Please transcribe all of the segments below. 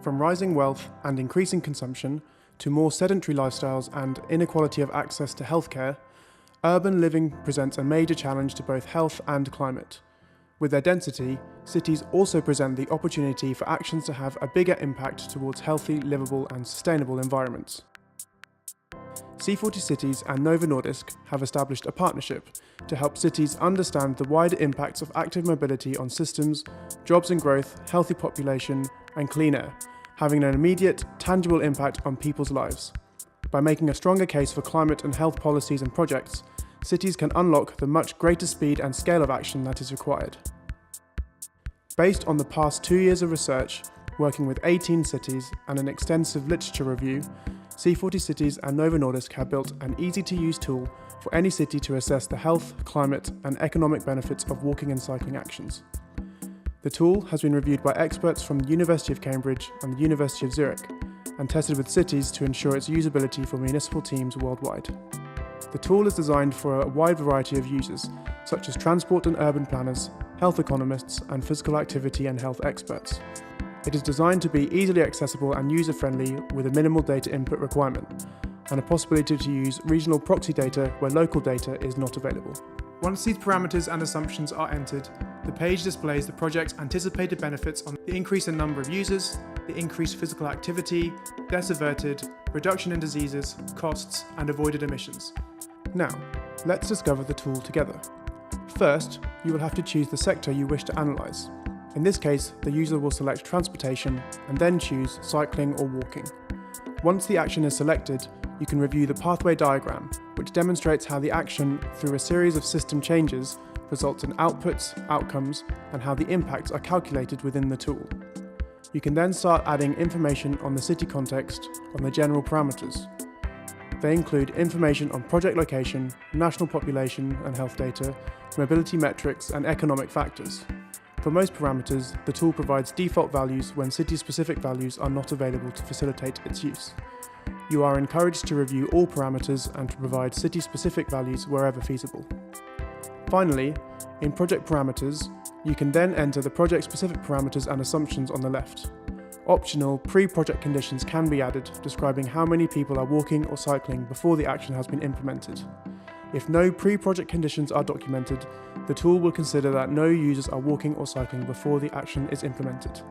From rising wealth and increasing consumption to more sedentary lifestyles and inequality of access to healthcare, urban living presents a major challenge to both health and climate. With their density, cities also present the opportunity for actions to have a bigger impact towards healthy, livable and sustainable environments. C40 Cities and Novo Nordisk have established a partnership to help cities understand the wider impacts of active mobility on systems, jobs and growth, healthy population and clean air, having an immediate, tangible impact on people's lives. By making a stronger case for climate and health policies and projects, cities can unlock the much greater speed and scale of action that is required. Based on the past 2 years of research, working with 18 cities and an extensive literature review, C40 Cities and Novo Nordisk have built an easy-to-use tool for any city to assess the health, climate and economic benefits of walking and cycling actions. The tool has been reviewed by experts from the University of Cambridge and the University of Zurich and tested with cities to ensure its usability for municipal teams worldwide. The tool is designed for a wide variety of users, such as transport and urban planners, health economists and physical activity and health experts. It is designed to be easily accessible and user-friendly with a minimal data input requirement, and a possibility to use regional proxy data where local data is not available. Once these parameters and assumptions are entered, the page displays the project's anticipated benefits on the increase in number of users, the increased physical activity, deaths averted, reduction in diseases, costs, and avoided emissions. Now, let's discover the tool together. First, you will have to choose the sector you wish to analyse. In this case, the user will select transportation and then choose cycling or walking. Once the action is selected, you can review the pathway diagram, which demonstrates how the action, through a series of system changes, results in outputs, outcomes, and how the impacts are calculated within the tool. You can then start adding information on the city context on the general parameters. They include information on project location, national population and health data, mobility metrics, and economic factors. For most parameters, the tool provides default values when city-specific values are not available to facilitate its use. You are encouraged to review all parameters and to provide city-specific values wherever feasible. Finally, in project parameters, you can then enter the project-specific parameters and assumptions on the left. Optional pre-project conditions can be added, describing how many people are walking or cycling before the action has been implemented. If no pre-project conditions are documented, the tool will consider that no users are walking or cycling before the action is implemented.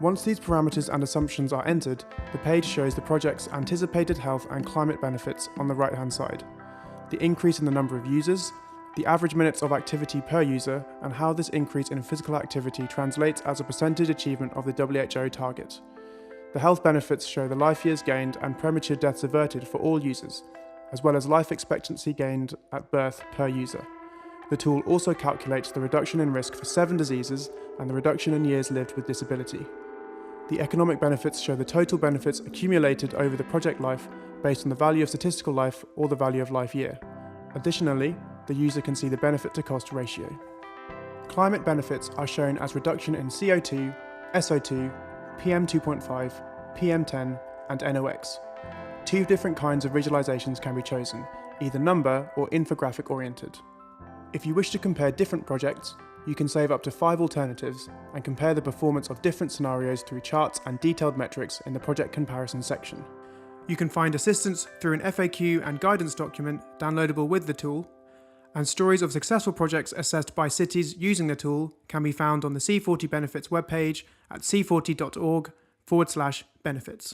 Once these parameters and assumptions are entered, the page shows the project's anticipated health and climate benefits on the right-hand side, the increase in the number of users, the average minutes of activity per user, and how this increase in physical activity translates as a percentage achievement of the WHO target. The health benefits show the life years gained and premature deaths averted for all users, as well as life expectancy gained at birth per user. The tool also calculates the reduction in risk for 7 diseases and the reduction in years lived with disability. The economic benefits show the total benefits accumulated over the project life based on the value of statistical life or the value of life year. Additionally, the user can see the benefit to cost ratio. Climate benefits are shown as reduction in CO2, SO2, PM2.5, PM10 and NOx. 2 different kinds of visualizations can be chosen, either number or infographic oriented. If you wish to compare different projects, you can save up to 5 alternatives and compare the performance of different scenarios through charts and detailed metrics in the project comparison section. You can find assistance through an FAQ and guidance document downloadable with the tool, and stories of successful projects assessed by cities using the tool can be found on the C40 Benefits webpage at c40.org/benefits.